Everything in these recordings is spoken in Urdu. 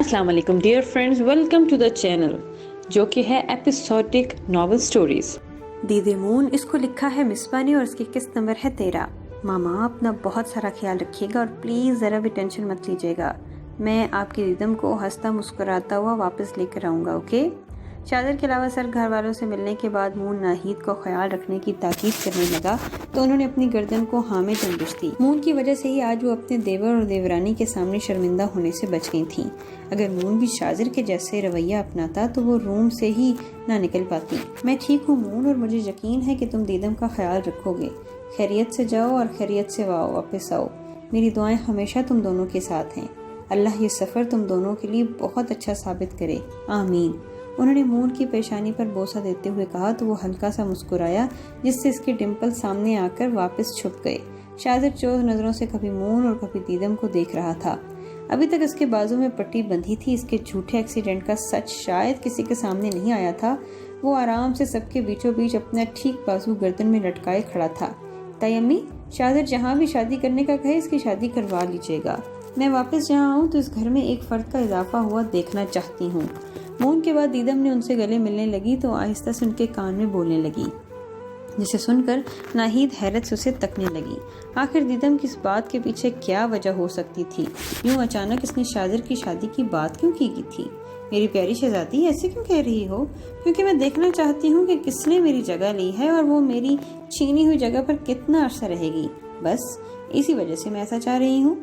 السلام علیکم dear friends, welcome to the channel جو کہ ہے ایپیسوڈک ناول سٹوریز۔ دیدے مون، اس کو لکھا ہے مصباح نے اور اس کی قسط نمبر ہے 13۔ ماما اپنا بہت سارا خیال رکھیے گا اور پلیز ذرا بھی ٹینشن مت لیجیے گا۔ میں آپ کی دیدم کو ہنستا مسکراتا ہوا واپس لے کر آؤں گا، اوکے؟ شاذر کے علاوہ سر گھر والوں سے ملنے کے بعد مون ناہید کو خیال رکھنے کی تاکید کرنے لگا تو انہوں نے اپنی گردن کو ہاں میں جنبش دی۔ مون کی وجہ سے ہی آج وہ اپنے دیور اور دیورانی کے سامنے شرمندہ ہونے سے بچ گئی تھیں۔ اگر مون بھی شاذر کے جیسے رویہ اپناتا تو وہ روم سے ہی نہ نکل پاتی۔ میں ٹھیک ہوں مون، اور مجھے یقین ہے کہ تم دیدم کا خیال رکھو گے۔ خیریت سے جاؤ اور خیریت سے واپس آؤ۔ میری دعائیں ہمیشہ تم دونوں کے ساتھ ہیں۔ اللہ یہ سفر تم دونوں کے لیے بہت اچھا ثابت کرے، آمین۔ انہوں نے مون کی پیشانی پر بوسہ دیتے ہوئے کہا تو وہ ہلکا سا مسکرایا، جس سے اس کے ڈمپل سامنے آ کر واپس چھپ گئے۔ شاذر چوز نظروں سے کبھی مون اور کبھی دیدم کو دیکھ رہا تھا۔ ابھی تک اس کے بازو میں پٹی بندھی تھی۔ اس کے جھوٹے ایکسیڈنٹ کا سچ شاید کسی کے سامنے نہیں آیا تھا۔ وہ آرام سے سب کے بیچوں بیچ اپنا ٹھیک بازو گردن میں لٹکائے کھڑا تھا۔ تائی امی، شاذر جہاں بھی شادی کرنے کا کہے اس کی شادی کروا لیجیے گا۔ میں واپس جہاں آؤں تو اس گھر میں ایک فرد کا اضافہ ہوا دیکھنا چاہتی ہوں۔ مون کے بعد دیدم نے ان سے گلے ملنے لگی تو آہستہ سے ان کے کان میں بولنے لگی، جسے سن کر ناہید حیرت سے اسے تکنے لگی۔ آخر دیدم کی اس بات کے پیچھے کیا وجہ ہو سکتی تھی؟ یوں اچانک اس نے شاذر کی شادی کی بات کیوں کی تھی؟ میری پیاری شہزادی، ایسے کیوں کہہ رہی ہو؟ کیونکہ میں دیکھنا چاہتی ہوں کہ کس نے میری جگہ لی ہے اور وہ میری چھینی ہوئی جگہ پر کتنا عرصہ رہے گی۔ بس اسی وجہ سے میں ایسا چاہ رہی ہوں۔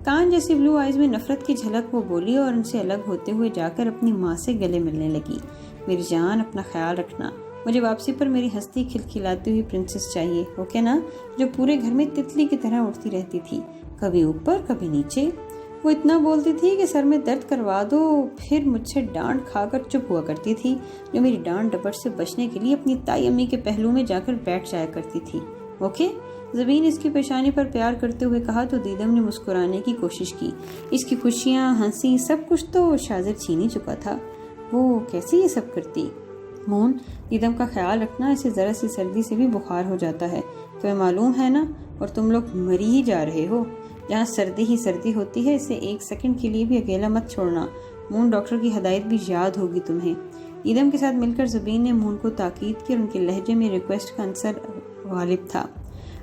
کان جیسی بلو آئیز میں نفرت کی جھلک وہ بولی اور ان سے الگ ہوتے ہوئے جا کر اپنی ماں سے گلے ملنے لگی۔ میری جان، اپنا خیال رکھنا۔ مجھے واپسی پر میری ہستی کھلکھلاتی ہوئی پرنسس چاہیے، اوکے نا؟ جو پورے گھر میں تتلی کی طرح اٹھتی رہتی تھی، کبھی اوپر کبھی نیچے۔ وہ اتنا بولتی تھی کہ سر میں درد کروا دو، پھر مجھ سے ڈانٹ کھا کر چپ ہوا کرتی تھی، جو میری ڈانٹ ڈپٹ سے بچنے کے لیے اپنی تائی امی کے پہلو میں جا کر بیٹھ جایا کرتی تھی، اوکے؟ زبین اس کی پیشانی پر پیار کرتے ہوئے کہا تو دیدم نے مسکرانے کی کوشش کی۔ اس کی خوشیاں، ہنسی، سب کچھ تو شاذر چھین ہی چکا تھا۔ وہ کیسے یہ سب کرتی؟ مون، دیدم کا خیال رکھنا، اسے ذرا سی سردی سے بھی بخار ہو جاتا ہے، تمہیں معلوم ہے نا؟ اور تم لوگ مری ہی جا رہے ہو۔ جہاں سردی ہی سردی ہوتی ہے، اسے ایک سیکنڈ کے لیے بھی اکیلا مت چھوڑنا۔ مون، ڈاکٹر کی ہدایت بھی یاد ہوگی تمہیں۔ دیدم کے ساتھ مل کر زبین نے مون کو تاکید کی اور ان کے لہجے میں ریکویسٹ کا عنصر غالب تھا۔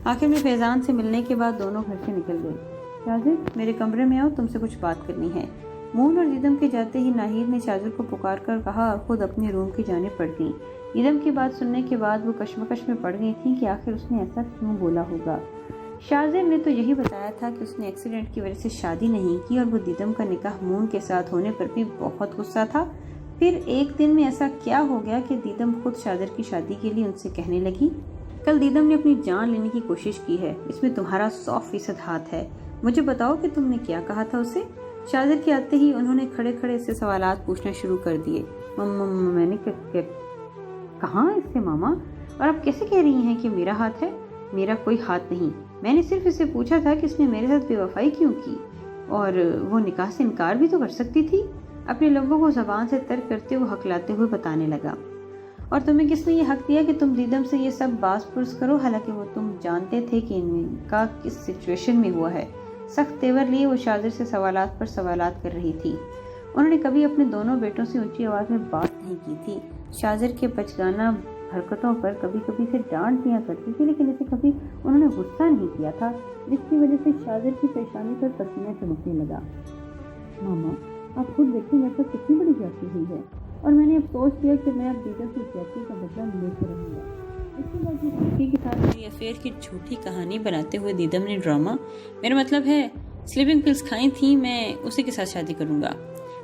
آخر میں فیضان سے ملنے کے بعد دونوں گھر سے نکل گئے۔ شاذر، میرے کمرے میں آؤ، تم سے کچھ بات کرنی ہے۔ مون اور دیدم کے جاتے ہی ناہید نے شاذر کو پکار کر کہا اور خود اپنے روم کی جانب بڑھ گئی۔ دیدم کی بات سننے کے بعد وہ کشمکش میں پڑ گئی تھیں کہ آخر اس نے ایسا کیوں بولا ہوگا۔ شاذر نے تو یہی بتایا تھا کہ اس نے ایکسیڈنٹ کی وجہ سے شادی نہیں کی اور وہ دیدم کا نکاح مون کے ساتھ ہونے پر بھی بہت غصہ تھا۔ پھر ایک دن میں ایسا کیا ہو گیا کہ دیدم خود شاذر کی شادی کے لیے ان سے کہنے لگی، کل دیدم نے اپنی جان لینے کی کوشش کی ہے، اس میں تمہارا 100% ہاتھ ہے۔ مجھے بتاؤ کہ تم نے کیا کہا تھا اسے؟ شاذر کے آتے ہی انہوں نے کھڑے کھڑے اس سے سوالات پوچھنا شروع کر دیے۔ میں نے کہاں اس سے ماما؟ اور اب کیسے کہہ رہی ہیں کہ میرا ہاتھ ہے؟ میرا کوئی ہاتھ نہیں۔ میں نے صرف اسے پوچھا تھا کہ اس نے میرے ساتھ بے وفائی کیوں کی، اور وہ نکاح سے انکار بھی تو کر سکتی تھی۔ اپنے لبوں کو زبان سے ترک کرتے ہوئے ہکلاتے ہوئے بتانے لگا، اور تمہیں کس نے یہ حق دیا کہ تم دیدم سے یہ سب باز پرس کرو، حالانکہ وہ تم جانتے تھے کہ ان کا کس سچویشن میں ہوا ہے؟ سخت تیور لیے وہ شاذر سے سوالات پر سوالات کر رہی تھی۔ انہوں نے کبھی اپنے دونوں بیٹوں سے اونچی آواز میں بات نہیں کی تھی۔ شاذر کے بچگانہ حرکتوں پر کبھی کبھی سے ڈانٹ دیا کرتی تھی، لیکن اسے کبھی انہوں نے غصہ نہیں کیا تھا، جس کی وجہ سے شاذر کی پیشانی پر پسینہ چمکنے لگا۔ ماما، آپ خود دیکھیں میرے ساتھ کتنی بڑی زیادتی ہوئی ہے، اور میں نے اب سوچ لیا کہ میں اب دیدم سے زیادتی کا بدلہ لے کر رہوں گا۔ اس کے بعد لڑکی کے ساتھ میری افیئر کی جھوٹی کہانی بناتے ہوئے دیدم نے ڈرامہ، میرا مطلب ہے سلیپنگ پلز کھائی تھیں، میں اسی کے ساتھ شادی کروں گا۔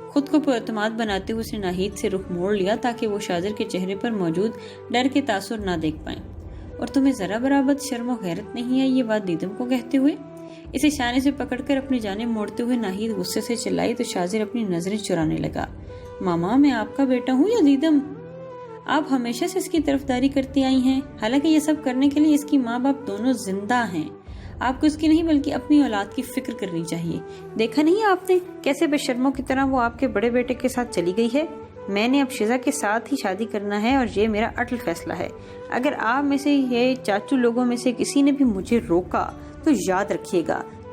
خود کو پر اعتماد بناتے ہوئے اس نے ناہید سے رخ موڑ لیا تاکہ وہ شاذر کے چہرے پر موجود ڈر کے تاثر نہ دیکھ پائیں۔ اور تمہیں ذرا برابر شرم و غیرت نہیں ہے یہ بات دیدم کو کہتے ہوئے؟ اسے شانے سے پکڑ کر اپنی جانب موڑتے ہوئے ناہید غصے سے چلائی تو شاذر اپنی نظریں چرانے لگا۔ ماما، میں آپ کا بیٹا ہوں یا دیدم؟ آپ ہمیشہ سے اس کی طرفداری کرتی آئی ہیں، حالانکہ یہ سب کرنے کے لیے اس کی ماں باپ دونوں زندہ ہیں۔ آپ کو اس کی نہیں بلکہ اپنی اولاد کی فکر کرنی چاہیے۔ دیکھا نہیں آپ نے کیسے بے شرموں کی طرح وہ آپ کے بڑے بیٹے کے ساتھ چلی گئی ہے؟ میں نے اب شیزا کے ساتھ ہی شادی کرنا ہے اور یہ میرا اٹل فیصلہ ہے۔ اگر آپ میں سے یہ چاچو لوگوں میں سے کسی نے بھی مجھے روکا تو یاد رکھیے گا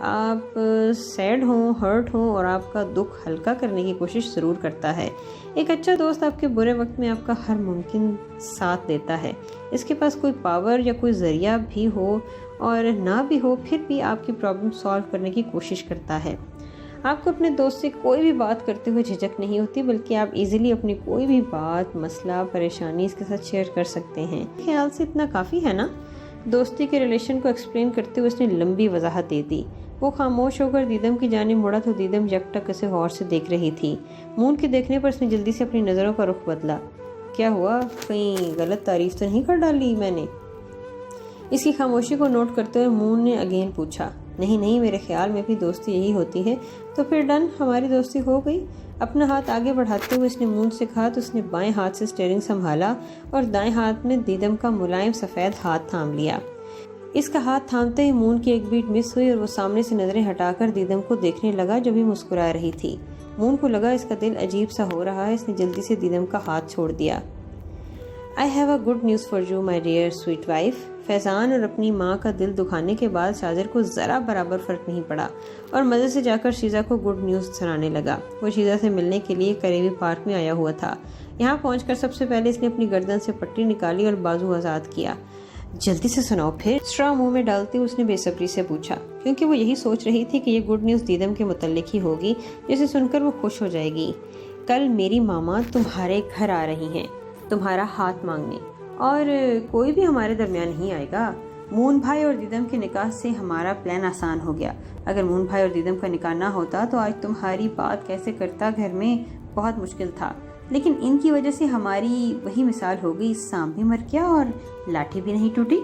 آپ سیڈ ہوں، ہرٹ ہوں اور آپ کا دکھ ہلکا کرنے کی کوشش ضرور کرتا ہے۔ ایک اچھا دوست آپ کے برے وقت میں آپ کا ہر ممکن ساتھ دیتا ہے۔ اس کے پاس کوئی پاور یا کوئی ذریعہ بھی ہو اور نہ بھی ہو، پھر بھی آپ کی پرابلم سالو کرنے کی کوشش کرتا ہے۔ آپ کو اپنے دوست سے کوئی بھی بات کرتے ہوئے جھجک نہیں ہوتی، بلکہ آپ ایزیلی اپنی کوئی بھی بات، مسئلہ، پریشانی اس کے ساتھ شیئر کر سکتے ہیں۔ خیال سے اتنا کافی ہے نا؟ دوستی کے ریلیشن کو ایکسپلین کرتے ہوئے اس نے لمبی وضاحت دے دی۔ وہ خاموش ہو کر دیدم کی جانب مڑا تو دیدم یکٹک اسے غور سے دیکھ رہی تھی۔ مون کے دیکھنے پر اس نے جلدی سے اپنی نظروں کا رخ بدلا۔ کیا ہوا؟ کہیں غلط تعریف تو نہیں کر ڈالی میں نے؟ اس کی خاموشی کو نوٹ کرتے ہوئے مون نے اگین پوچھا۔ نہیں، میرے خیال میں بھی دوستی یہی ہوتی ہے۔ تو پھر ڈن، ہماری دوستی ہو گئی۔ اپنا ہاتھ آگے بڑھاتے ہوئے اس نے مون سے کہا تو اس نے بائیں ہاتھ سے اسٹیئرنگ سنبھالا اور دائیں ہاتھ میں دیدم کا ملائم سفید ہاتھ تھام لیا۔ اس کا ہاتھ تھامتے ہی مون کی ایک بیٹ مس ہوئی اور وہ سامنے سے نظریں ہٹا کر دیدم کو دیکھنے لگا جو بھی مسکرا رہی تھی۔ مون کو لگا اس کا دل عجیب سا ہو رہا ہے، اس نے جلدی سے دیدم کا ہاتھ چھوڑ دیا۔ I have a good news for you, my dear sweet wife۔ فیضان اور اپنی ماں کا دل دکھانے کے بعد شاجر کو ذرا برابر فرق نہیں پڑا اور مزے سے جا کر شیزا کو گڈ نیوز سنانے لگا۔ وہ شیزا سے ملنے کے لیے قریبی پارک میں آیا ہوا تھا۔ یہاں پہنچ کر سب سے پہلے اس نے اپنی گردن سے پٹی نکالی اور بازو آزاد کیا۔ جلدی سے سناؤ پھر، اسٹرا منہ میں ڈالتے اس نے بے صبری سے پوچھا، کیونکہ وہ یہی سوچ رہی تھی کہ یہ گڈ نیوز دیدم کے متعلق ہی ہوگی جسے سن کر وہ خوش ہو جائے گی۔ کل میری ماما تمہارے گھر آ رہی ہیں تمہارا ہاتھ مانگنے، اور کوئی بھی ہمارے درمیان نہیں آئے گا۔ مون بھائی اور دیدم کے نکاح سے ہمارا پلان آسان ہو گیا۔ اگر مون بھائی اور دیدم کا نکاح نہ ہوتا تو آج تمہاری بات کیسے کرتا گھر میں بہت مشکل تھا، لیکن ان کی وجہ سے ہماری وہی مثال ہو گئی، سانپ بھی مر گیا اور لاٹھی بھی نہیں ٹوٹی۔